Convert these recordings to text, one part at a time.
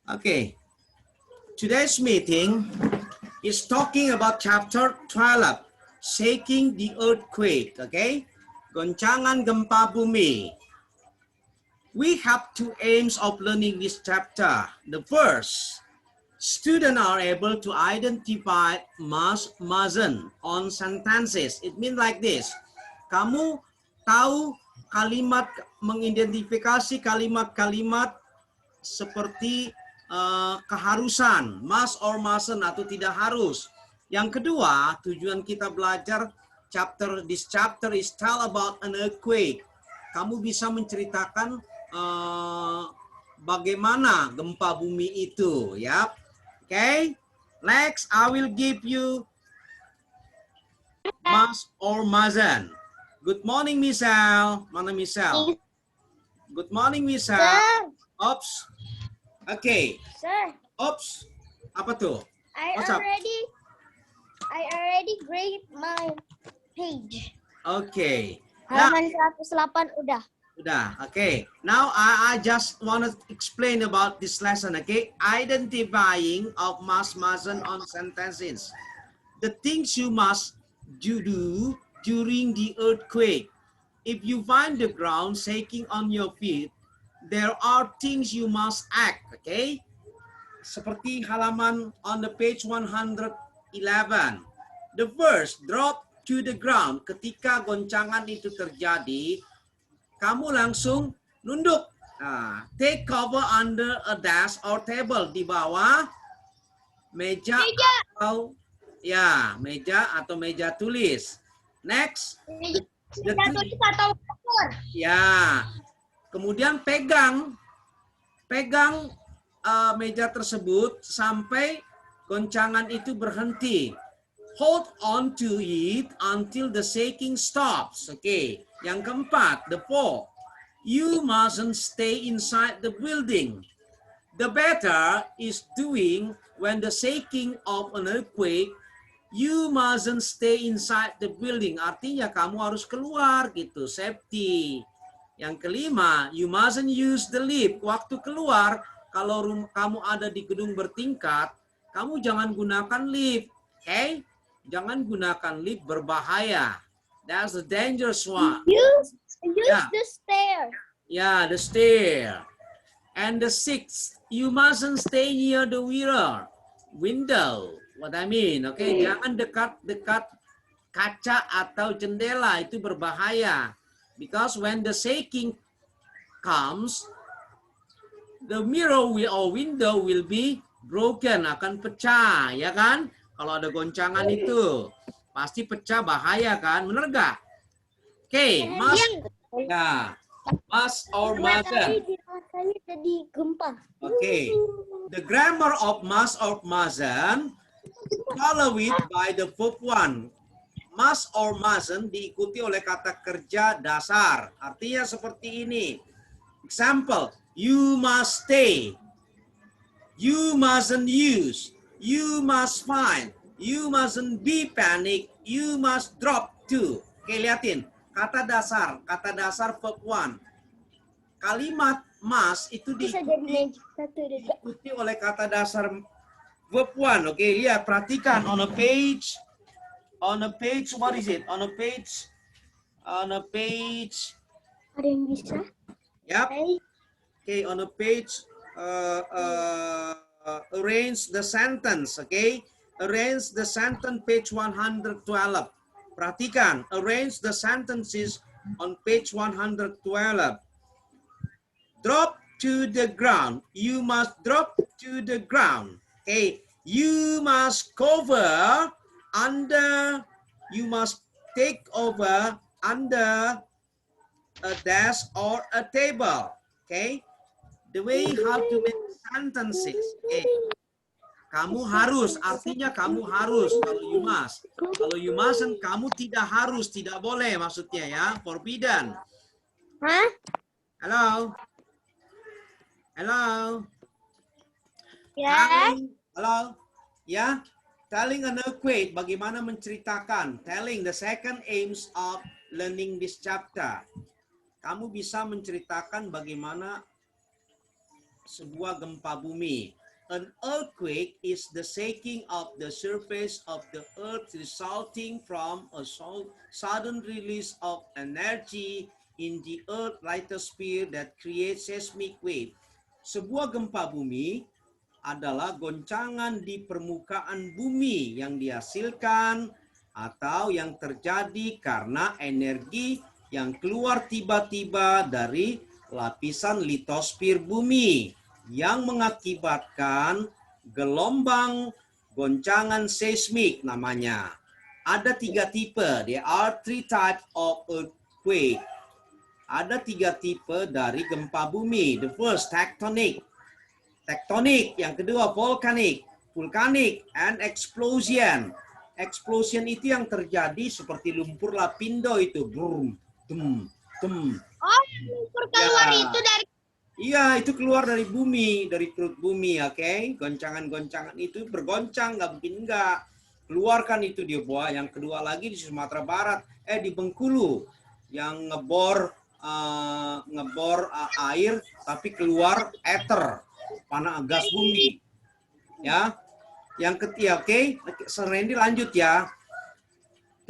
Okay. Today's meeting is talking about chapter 12, shaking the earthquake. Okay. Goncangan gempa bumi. We have two aims of learning this chapter. The first, students are able to identify mazen on sentences. It means like this. Kamu tahu kalimat, mengidentifikasi kalimat-kalimat seperti keharusan, must or mustn't atau tidak harus. Yang kedua, tujuan kita belajar this chapter is tell about an earthquake. Kamu bisa menceritakan bagaimana gempa bumi itu, ya. Okay, next I will give you must or mustn't. Good morning, Michelle. Mana Michelle? Good morning, Michelle. Sir. Oops. Okay. Sir. Oops. Apa tuh? I already grade my page. Okay. Now, Halaman 108 udah. Okay. Now I just want to explain about this lesson. Okay. Identifying of must, mustn't on sentences. The things you must do during the earthquake. If you find the ground shaking on your feet, there are things you must act. Okay. Seperti halaman on the page 111. The first, drop to the ground. Ketika goncangan itu terjadi, kamu langsung nunduk. Take cover under a desk or table, di bawah meja atau meja atau meja tulis. Next, Meja tulis atau kasur. Ya. Kemudian pegang meja tersebut sampai goncangan itu berhenti. Hold on to it until the shaking stops. Okay. Yang keempat, the fourth, you mustn't stay inside the building. The better is doing when the shaking of an earthquake, you mustn't stay inside the building. Artinya kamu harus keluar gitu, safety. Yang kelima, you mustn't use the lift. Waktu keluar, kalau kamu ada di gedung bertingkat, kamu jangan gunakan lift. Okay? Jangan gunakan lift, berbahaya. That's the dangerous one. Use the stair. Yeah, the stair. And the sixth, you mustn't stay near the window. What I mean, okay? Jangan dekat kaca atau jendela, itu berbahaya. Because when the shaking comes, the mirror or window will be broken, akan pecah, ya kan? Kalau ada goncangan itu pasti pecah, bahaya kan? Bener gak? Okay, must or mustn't. Okay, the grammar of must or mustn't, follow it by the verb one. Must or mustn't diikuti oleh kata kerja dasar. Artinya seperti ini. Example, you must stay. You mustn't use. You must find. You mustn't be panic. You must drop to. Oke, liatin. Kata dasar verb one. Kalimat must itu diikuti oleh kata dasar verb one. Oke, lihat, perhatikan on a page, what is it? On a page. Ada yang bisa? Yep. Okay, on a page, arrange the sentence, okay? Arrange the sentence, page 112. Perhatikan, arrange the sentences on page 112. Drop to the ground. You must drop to the ground. Okay, you must cover under, you must take over under a desk or a table. Okay, the way how to make sentences. Okay. Kamu harus, artinya kamu harus. Kalau you must, kalau you mustn't, kamu tidak harus, tidak boleh maksudnya ya, forbidden. Hah? Halo, halo. Ya. Halo, ya. Telling an earthquake, bagaimana menceritakan. Telling the second aims of learning this chapter. kamu bisa menceritakan bagaimana sebuah gempa bumi. An earthquake is the shaking of the surface of the earth resulting from a sudden release of energy in the earth lithosphere that creates seismic wave. Sebuah gempa bumi adalah goncangan di permukaan bumi yang dihasilkan atau yang terjadi karena energi yang keluar tiba-tiba dari lapisan litosfer bumi yang mengakibatkan gelombang goncangan seismik namanya. Ada 3 tipe. There are 3 types of earthquake. Ada 3 tipe dari gempa bumi. The first, tectonic. Tektonik. Yang kedua, volcanic. Vulcanic and explosion. Explosion itu yang terjadi seperti lumpur lapindo itu. Brum, dum, dum. Oh, lumpur keluar itu dari. Iya, itu keluar dari bumi, dari perut bumi, oke? Goncangan-goncangan itu bergoncang, nggak mungkin nggak. Keluarkan itu dia buah. Yang kedua lagi di Sumatera Barat, di Bengkulu, yang ngebor air, tapi keluar ether, panas gas bumi. Ya, yang ketiga, oke? Randy lanjut ya.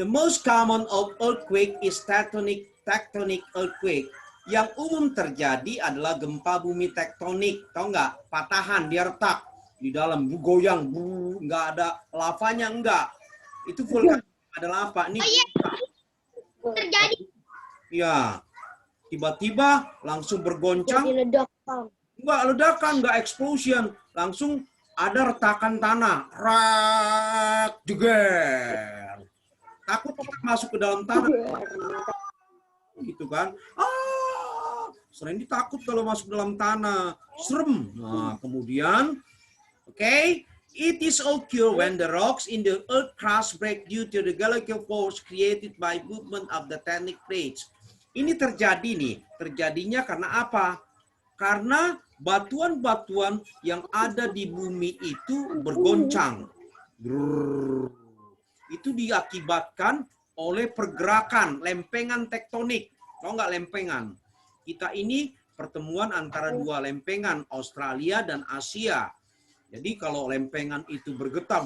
The most common of earthquake is tectonic earthquake. Yang umum terjadi adalah gempa bumi tektonik, tahu nggak? Patahan, dia retak di dalam, goyang, nggak ada lavanya, enggak. Itu vulkan ada lava. Ini terjadi. ya, tiba-tiba langsung bergoncang. Jadi ledakan. Enggak ledakan, enggak explosion, langsung ada retakan tanah, rak, jeger. Takut kita masuk ke dalam tanah, gitu kan? Sering ditakut kalau masuk dalam tanah, serem. Nah, kemudian, it is occur when the rocks in the earth crust break due to the galactic force created by movement of the tectonic plates. Ini terjadi nih, terjadinya karena apa? Karena batuan-batuan yang ada di bumi itu bergoncang. Itu diakibatkan oleh pergerakan lempengan tektonik. Tahu nggak lempengan? Kita ini pertemuan antara 2 lempengan, Australia dan Asia. Jadi kalau lempengan itu bergetar,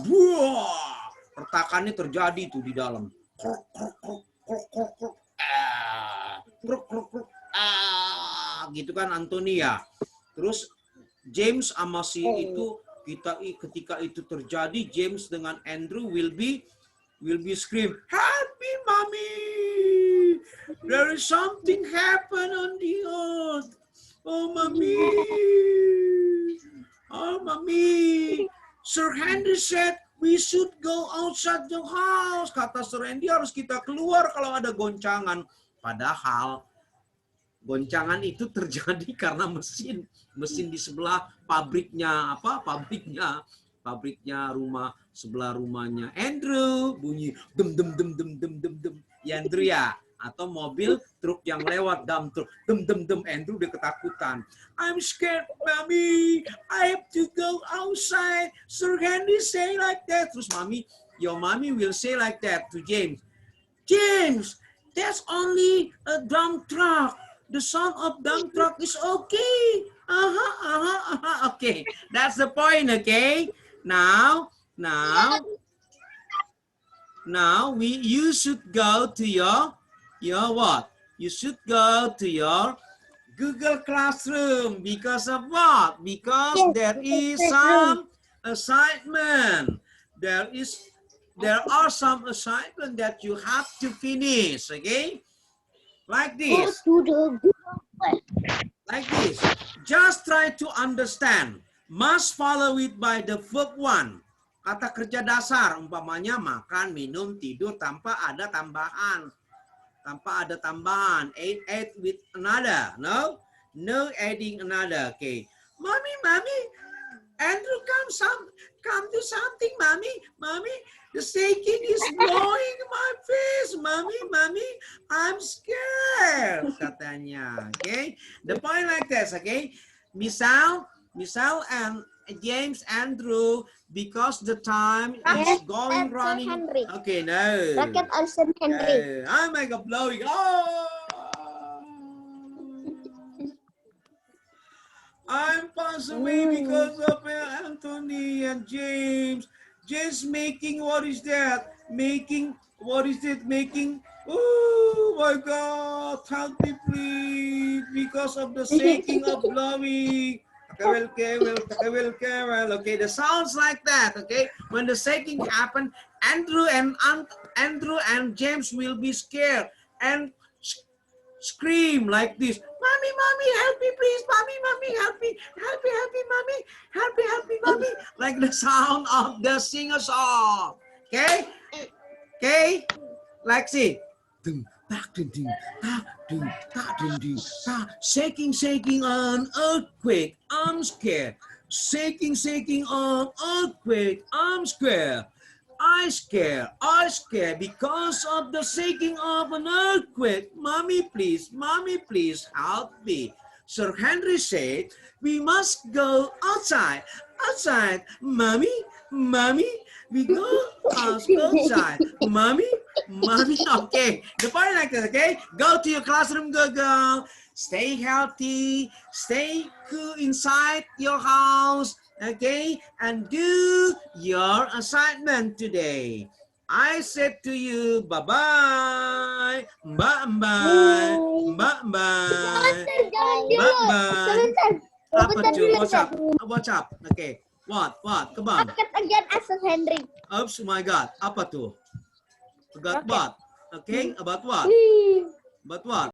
retakannya terjadi tuh di dalam. Gitu kan Antonia. Terus James sama si itu ketika itu terjadi, James dengan Andrew will be scream, "Help me, mommy! There is something happen on the earth. Oh, mommy! Oh, mommy! Sir Henry said we should go outside the house." Kata Sir Henry harus kita keluar kalau ada goncangan. Padahal goncangan itu terjadi karena mesin di sebelah pabriknya rumah sebelah rumahnya Andrew bunyi dem dem dem dem dem dem dem ya Andrew ya, atau mobil truk yang lewat dump truk dem dem dem. Andrew udah ketakutan. "I'm scared, mommy. I have to go outside. Sir Henry say like that." Terus your mommy will say like that to James. "James, that's only a dump truck. The sound of dump truck is okay." Okay, that's the point. Okay, now you should go to your what? You should go to your Google Classroom because of what? Because there is some assignment. There are some assignment that you have to finish. Okay, like this. Like this. Just try to understand. Must follow it by the verb one. Kata kerja dasar, umpamanya makan, minum, tidur tanpa ada tambahan. Eat with another. No adding another. Okay. Mommy, Andrew, come do something, mommy. The shaking is blowing my face, mommy. I'm scared, katanya. Okay. The point like this. Okay. Misal and James, Andrew, because the time is running. Henry. Okay, no. Racket Olsen Henry. No. I make a blowing. Oh, I'm passed away because of Anthony and James. James making, what is that? Making, what is it? Making, oh my God, help me please, because of the shaking of blowing. Okay, the sounds like that, okay? When the shaking happen, Andrew and James will be scared and scream like this, mommy, mommy, help me please, mommy, mommy, help me, mommy, help me, mommy, like the sound of the singer song. Okay, okay, like see, shaking on earthquake, I'm scared, shaking on earthquake, I'm scared. I scare because of the shaking of an earthquake. Mommy, please, help me. Sir Henry said, we must go outside. Outside, mommy, we go outside. Mommy, okay. The point like this, okay? Go to your classroom, go. Stay healthy, stay cool inside your house. Okay, and do your assignment today. I said to you, bye-bye, bye-bye, bye-bye, bye-bye. Apa tuh? What's up? Okay, what? Come on. Roket again as Henry. Oops, my God. Apa tuh? About what? Okay, about what? About what?